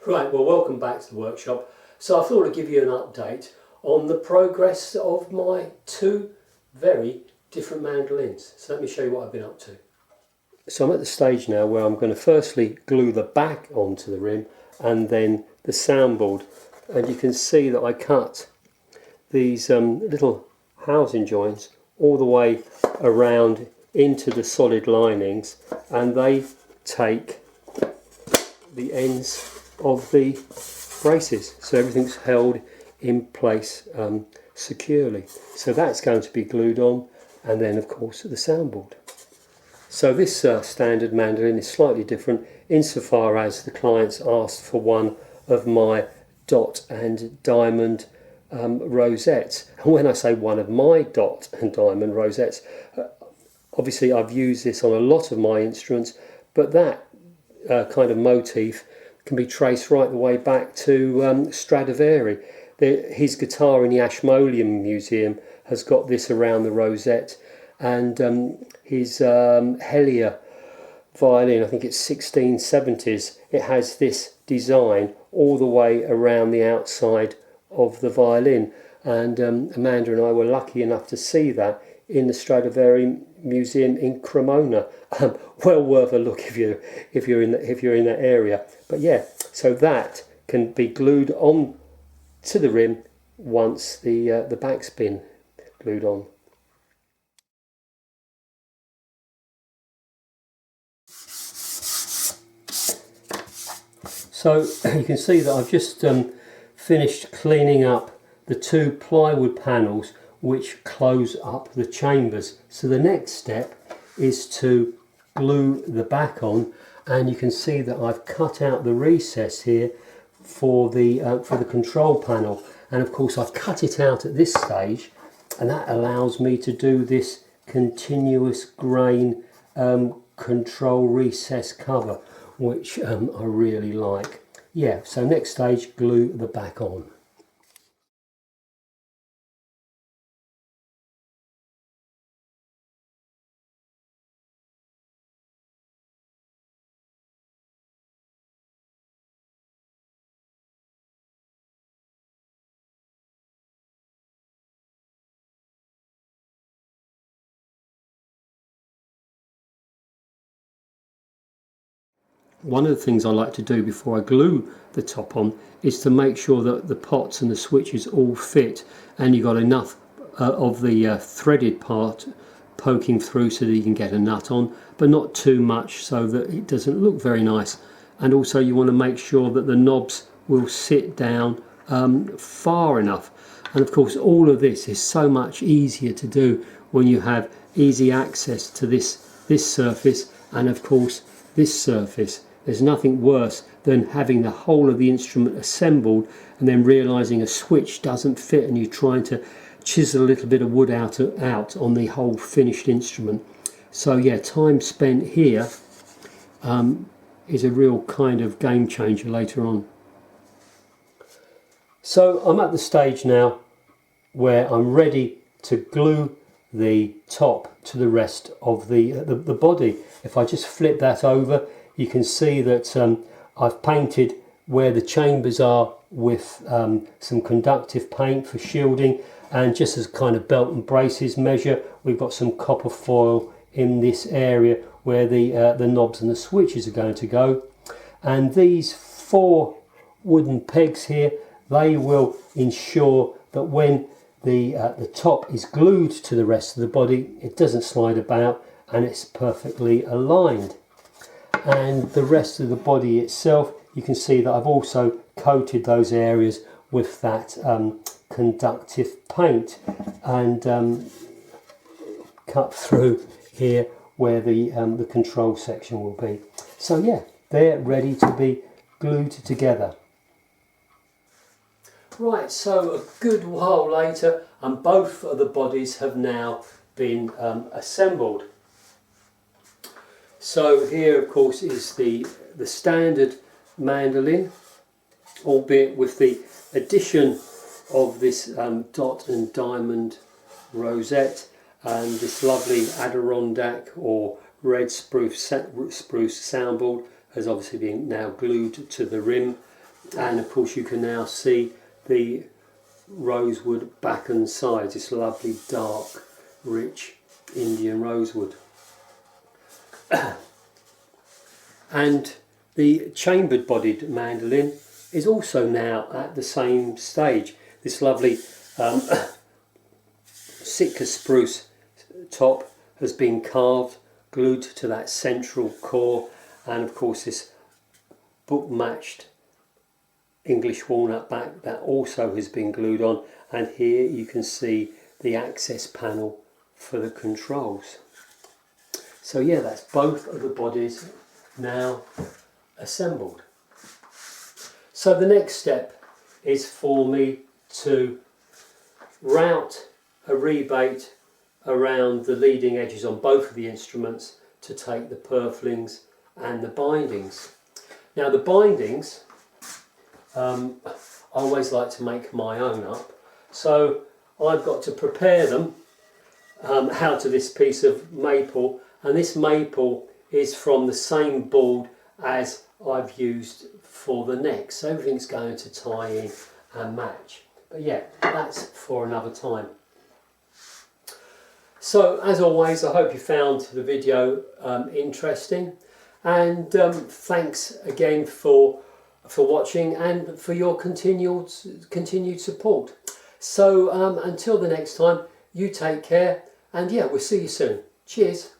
Right, well, welcome back to the workshop. So I thought I'd give you an update on the progress of my two very different mandolins. So let me show you what I've been up to. So I'm at the stage now where I'm going to firstly glue the back onto the rim and then the soundboard. And you can see that I cut these little housing joints all the way around into the solid linings, and they take the ends of the braces, so everything's held in place securely. So that's going to be glued on, and then of course the soundboard. So this standard mandolin is slightly different insofar as the clients asked for one of my dot and diamond rosettes. And when I say one of my dot and diamond rosettes, obviously I've used this on a lot of my instruments, but that kind of motif can be traced right the way back to Stradivari. His guitar in the Ashmolean Museum has got this around the rosette, and his Helia violin, I think it's 1670s, it has this design all the way around the outside of the violin. And Amanda and I were lucky enough to see that in the Stradivari Museum in Cremona. Well worth a look if you're in that area. But yeah, so that can be glued on to the rim once the back's been glued on. So you can see that I've just finished cleaning up the two plywood panels which close up the chambers. So the next step is to glue the back on, and you can see that I've cut out the recess here for the control panel, and of course I've cut it out at this stage, and that allows me to do this continuous grain control recess cover, which I really like. Yeah, so next stage, glue the back on. One of the things I like to do before I glue the top on is to make sure that the pots and the switches all fit, and you've got enough of the threaded part poking through so that you can get a nut on, but not too much so that it doesn't look very nice. And also you want to make sure that the knobs will sit down far enough. And of course all of this is so much easier to do when you have easy access to this surface and of course this surface. There's nothing worse than having the whole of the instrument assembled and then realizing a switch doesn't fit and you're trying to chisel a little bit of wood out on the whole finished instrument. So yeah, time spent here is a real kind of game changer later on. So I'm at the stage now where I'm ready to glue the top to the rest of the body. If I just flip that over, you can see that I've painted where the chambers are with some conductive paint for shielding, and just as kind of belt and braces measure, we've got some copper foil in this area where the knobs and the switches are going to go. And these 4 wooden pegs here, they will ensure that when the top is glued to the rest of the body, it doesn't slide about and it's perfectly aligned. And the rest of the body itself, you can see that I've also coated those areas with that conductive paint and cut through here where the control section will be. So yeah, they're ready to be glued together. Right, so a good while later and both of the bodies have now been assembled. So here of course is the standard mandolin, albeit with the addition of this dot and diamond rosette and this lovely Adirondack or red spruce soundboard has obviously been now glued to the rim. And of course you can now see the rosewood back and sides, this lovely dark rich Indian rosewood. And the chambered bodied mandolin is also now at the same stage. This lovely Sitka spruce top has been carved, glued to that central core, and of course this book matched English walnut back that also has been glued on, and here you can see the access panel for the controls. So yeah, that's both of the bodies now assembled. So the next step is for me to route a rebate around the leading edges on both of the instruments to take the purflings and the bindings. Now the bindings, I always like to make my own up, so I've got to prepare them out of this piece of maple, and this maple is from the same board as I've used for the neck, so everything's going to tie in and match. But yeah, that's for another time. So as always, I hope you found the video interesting, and thanks again for watching and for your continued support. So until the next time, you take care, and yeah, we'll see you soon. Cheers.